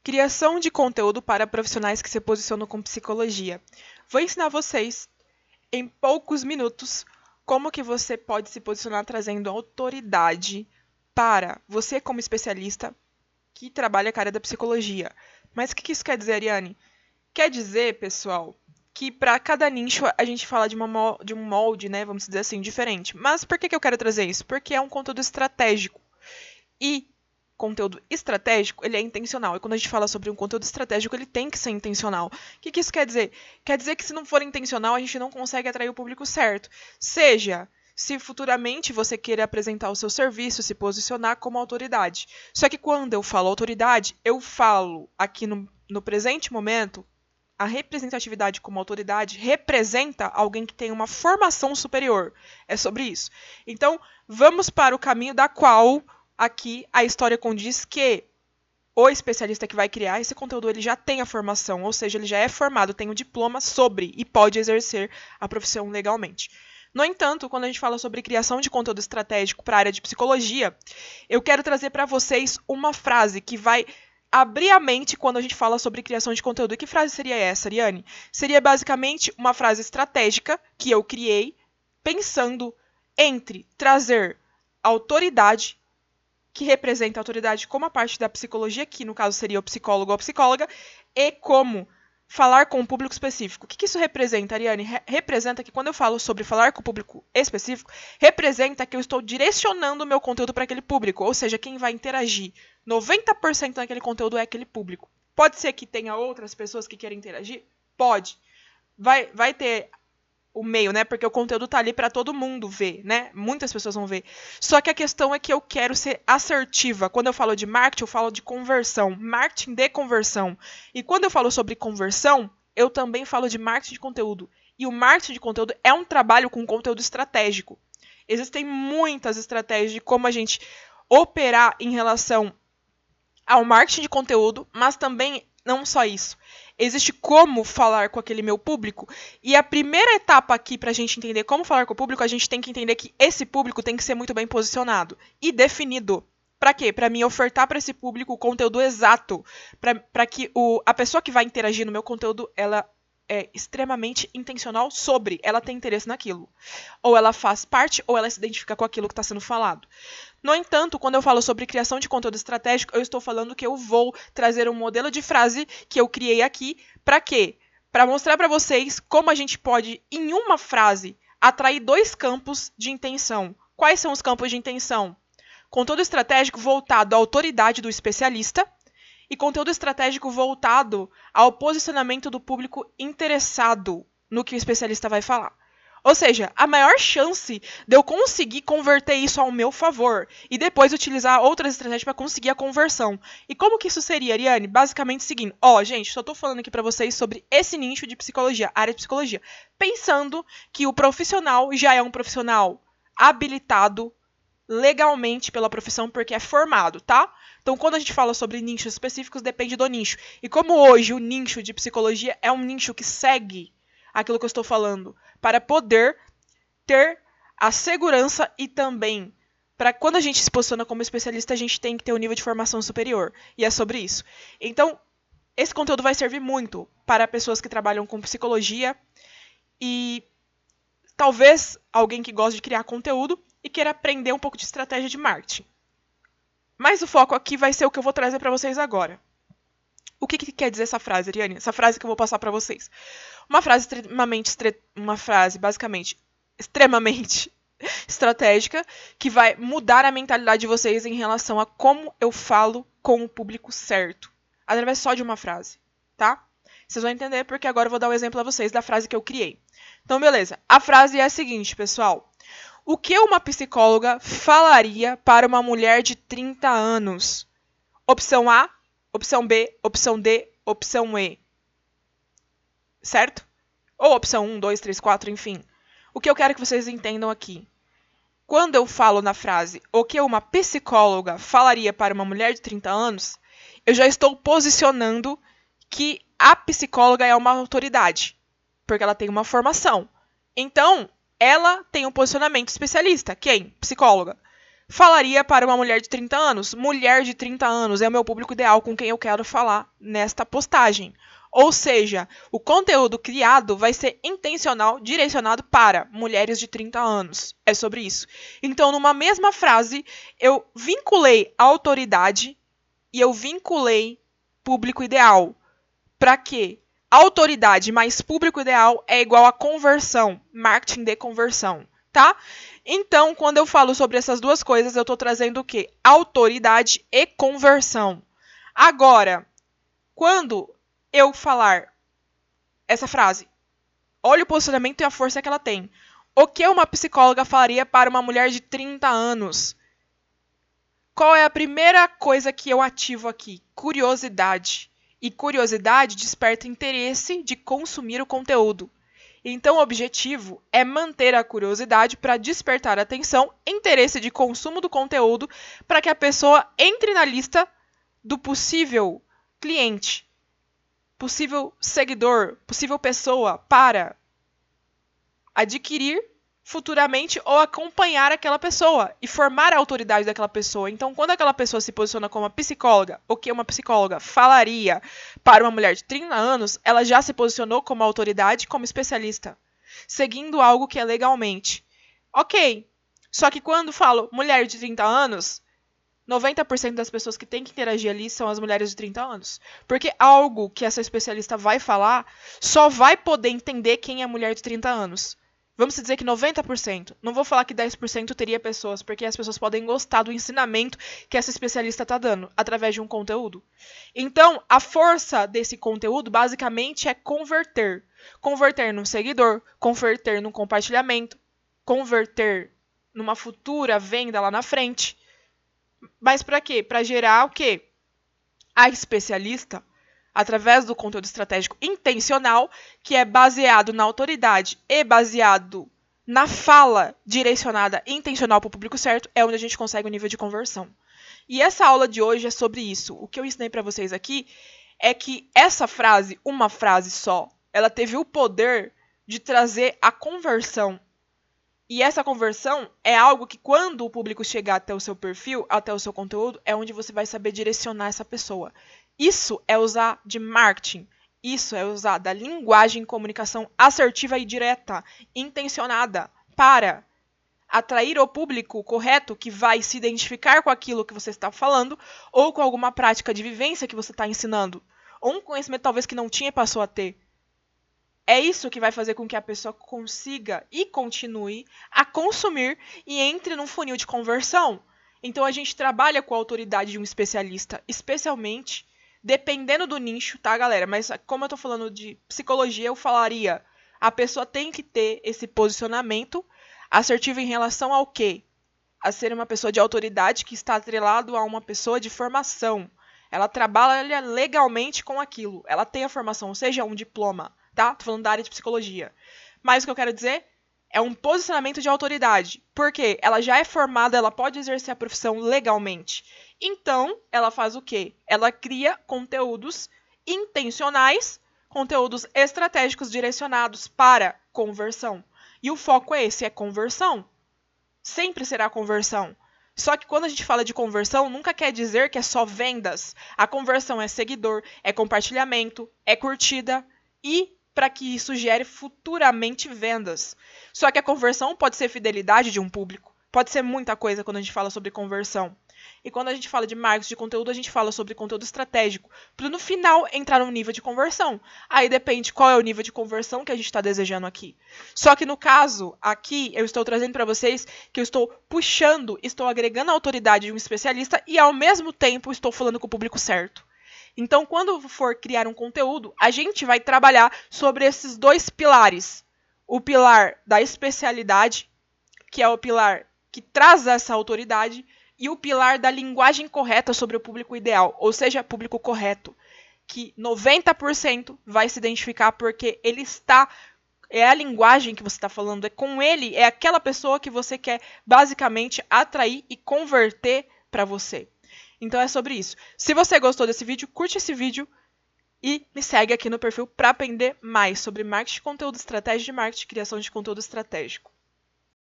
Criação de conteúdo para profissionais que se posicionam com psicologia. Vou ensinar vocês, em poucos minutos, como que você pode se posicionar trazendo autoridade para você como especialista que trabalha com a área da psicologia. Mas o que isso quer dizer, Ariane? Quer dizer, pessoal, que para cada nicho a gente fala de um molde, né, vamos dizer assim, diferente. Mas por que eu quero trazer isso? Porque é um conteúdo estratégico. E conteúdo estratégico, ele é intencional. E quando a gente fala sobre um conteúdo estratégico, ele tem que ser intencional. O que isso quer dizer? Quer dizer que se não for intencional, a gente não consegue atrair o público certo. Seja, se futuramente você queira apresentar o seu serviço, se posicionar como autoridade. Só que quando eu falo autoridade, eu falo aqui no presente momento, a representatividade como autoridade representa alguém que tem uma formação superior. É sobre isso. Então, vamos para o caminho da qual aqui a história condiz que o especialista que vai criar esse conteúdo ele já tem a formação, ou seja, ele já é formado, tem um diploma sobre e pode exercer a profissão legalmente. No entanto, quando a gente fala sobre criação de conteúdo estratégico para a área de psicologia, eu quero trazer para vocês uma frase que vai abrir a mente quando a gente fala sobre criação de conteúdo. E que frase seria essa, Ariane? Seria basicamente uma frase estratégica que eu criei pensando entre trazer autoridade, que representa a autoridade como a parte da psicologia, que no caso seria o psicólogo ou a psicóloga, e como falar com um público específico. O que isso representa, Ariane? Representa que quando eu falo sobre falar com o público específico, representa que eu estou direcionando o meu conteúdo para aquele público, ou seja, quem vai interagir. 90% daquele conteúdo é aquele público. Pode ser que tenha outras pessoas que queiram interagir? Pode. Vai ter o meio, né? Porque o conteúdo tá ali para todo mundo ver, né? Muitas pessoas vão ver. Só que a questão é que eu quero ser assertiva. Quando eu falo de marketing, eu falo de conversão. Marketing de conversão. E quando eu falo sobre conversão, eu também falo de marketing de conteúdo. E o marketing de conteúdo é um trabalho com conteúdo estratégico. Existem muitas estratégias de como a gente operar em relação ao marketing de conteúdo, mas também não só isso. Existe como falar com aquele meu público. E a primeira etapa aqui para a gente entender como falar com o público, a gente tem que entender que esse público tem que ser muito bem posicionado e definido. Para quê? Para mim ofertar para esse público o conteúdo exato. Para que a pessoa que vai interagir no meu conteúdo, ela é extremamente intencional sobre, ela tem interesse naquilo. Ou ela faz parte, ou ela se identifica com aquilo que está sendo falado. No entanto, quando eu falo sobre criação de conteúdo estratégico, eu estou falando que eu vou trazer um modelo de frase que eu criei aqui. Para quê? Para mostrar para vocês como a gente pode, em uma frase, atrair dois campos de intenção. Quais são os campos de intenção? Conteúdo estratégico voltado à autoridade do especialista e conteúdo estratégico voltado ao posicionamento do público interessado no que o especialista vai falar. Ou seja, a maior chance de eu conseguir converter isso ao meu favor e depois utilizar outras estratégias para conseguir a conversão. E como que isso seria, Ariane? Basicamente seguindo, gente, só estou falando aqui para vocês sobre esse nicho de psicologia, área de psicologia, pensando que o profissional já é um profissional habilitado legalmente pela profissão porque é formado, tá? Então, quando a gente fala sobre nichos específicos, depende do nicho. E como hoje o nicho de psicologia é um nicho que segue aquilo que eu estou falando, para poder ter a segurança e também, para quando a gente se posiciona como especialista, a gente tem que ter um nível de formação superior. E é sobre isso. Então, esse conteúdo vai servir muito para pessoas que trabalham com psicologia e talvez alguém que gosta de criar conteúdo e queira aprender um pouco de estratégia de marketing. Mas o foco aqui vai ser o que eu vou trazer para vocês agora. O que quer dizer essa frase, Ariane? Essa frase que eu vou passar para vocês. Uma frase basicamente extremamente estratégica que vai mudar a mentalidade de vocês em relação a como eu falo com o público certo. Através só de uma frase, tá? Vocês vão entender porque agora eu vou dar um exemplo a vocês da frase que eu criei. Então, beleza. A frase é a seguinte, pessoal. O que uma psicóloga falaria para uma mulher de 30 anos? Opção A, opção B, opção D, opção E. Certo? Ou opção 1, 2, 3, 4, enfim. O que eu quero que vocês entendam aqui. Quando eu falo na frase o que uma psicóloga falaria para uma mulher de 30 anos, eu já estou posicionando que a psicóloga é uma autoridade, porque ela tem uma formação. Então, ela tem um posicionamento especialista. Quem? Psicóloga. falaria para uma mulher de 30 anos? Mulher de 30 anos é o meu público ideal com quem eu quero falar nesta postagem. Ou seja, o conteúdo criado vai ser intencional, direcionado para mulheres de 30 anos. É sobre isso. Então, numa mesma frase, eu vinculei autoridade e eu vinculei público ideal. Para quê? Autoridade mais público ideal é igual a conversão, marketing de conversão, tá? Então, quando eu falo sobre essas duas coisas, eu estou trazendo o quê? Autoridade e conversão. Agora, quando eu falar essa frase, olha o posicionamento e a força que ela tem. O que uma psicóloga falaria para uma mulher de 30 anos? Qual é a primeira coisa que eu ativo aqui? Curiosidade. E curiosidade desperta interesse de consumir o conteúdo. Então, o objetivo é manter a curiosidade para despertar atenção, interesse de consumo do conteúdo, para que a pessoa entre na lista do possível cliente, possível seguidor, possível pessoa para adquirir futuramente ou acompanhar aquela pessoa e formar a autoridade daquela pessoa. Então, quando aquela pessoa se posiciona como uma psicóloga, o que uma psicóloga falaria para uma mulher de 30 anos, ela já se posicionou como autoridade, como especialista, seguindo algo que é legalmente. Ok, só que quando falo mulher de 30 anos, 90% das pessoas que têm que interagir ali são as mulheres de 30 anos. Porque algo que essa especialista vai falar só vai poder entender quem é mulher de 30 anos. Vamos dizer que 90%. Não vou falar que 10% teria pessoas, porque as pessoas podem gostar do ensinamento que essa especialista está dando, através de um conteúdo. Então, a força desse conteúdo, basicamente, é converter. Converter num seguidor, converter num compartilhamento, converter numa futura venda lá na frente. Mas para quê? Para gerar o quê? A especialista, através do conteúdo estratégico intencional, que é baseado na autoridade e baseado na fala direcionada intencional para o público certo, é onde a gente consegue o nível de conversão. E essa aula de hoje é sobre isso. O que eu ensinei para vocês aqui é que essa frase, uma frase só, ela teve o poder de trazer a conversão. E essa conversão é algo que, quando o público chegar até o seu perfil, até o seu conteúdo, é onde você vai saber direcionar essa pessoa. Isso é usar de marketing. Isso é usar da linguagem e comunicação assertiva e direta, intencionada, para atrair o público correto que vai se identificar com aquilo que você está falando ou com alguma prática de vivência que você está ensinando. Ou um conhecimento talvez que não tinha e passou a ter. É isso que vai fazer com que a pessoa consiga e continue a consumir e entre num funil de conversão. Então, a gente trabalha com a autoridade de um especialista, especialmente dependendo do nicho, tá, galera? Mas como eu tô falando de psicologia, eu falaria, a pessoa tem que ter esse posicionamento assertivo em relação ao quê? A ser uma pessoa de autoridade que está atrelado a uma pessoa de formação. Ela trabalha legalmente com aquilo. Ela tem a formação, ou seja, um diploma. Tá? Tô falando da área de psicologia. Mas o que eu quero dizer é um posicionamento de autoridade. Porque ela já é formada, ela pode exercer a profissão legalmente. Então, ela faz o quê? Ela cria conteúdos intencionais, conteúdos estratégicos direcionados para conversão. E o foco é esse, é conversão. Sempre será conversão. Só que quando a gente fala de conversão, nunca quer dizer que é só vendas. A conversão é seguidor, é compartilhamento, é curtida e para que isso gere futuramente vendas. Só que a conversão pode ser fidelidade de um público. Pode ser muita coisa quando a gente fala sobre conversão. E quando a gente fala de marketing de conteúdo, a gente fala sobre conteúdo estratégico. Para no final entrar no nível de conversão. Aí depende qual é o nível de conversão que a gente está desejando aqui. Só que no caso, aqui, eu estou trazendo para vocês que eu estou puxando, estou agregando a autoridade de um especialista e ao mesmo tempo estou falando com o público certo. Então, quando for criar um conteúdo, a gente vai trabalhar sobre esses dois pilares. O pilar da especialidade, que é o pilar que traz essa autoridade, e o pilar da linguagem correta sobre o público ideal, ou seja, público correto, que 90% vai se identificar porque ele está... É a linguagem que você está falando, é com ele, é aquela pessoa que você quer basicamente atrair e converter para você. Então é sobre isso. Se você gostou desse vídeo, curte esse vídeo e me segue aqui no perfil para aprender mais sobre marketing de conteúdo, estratégia de marketing e criação de conteúdo estratégico.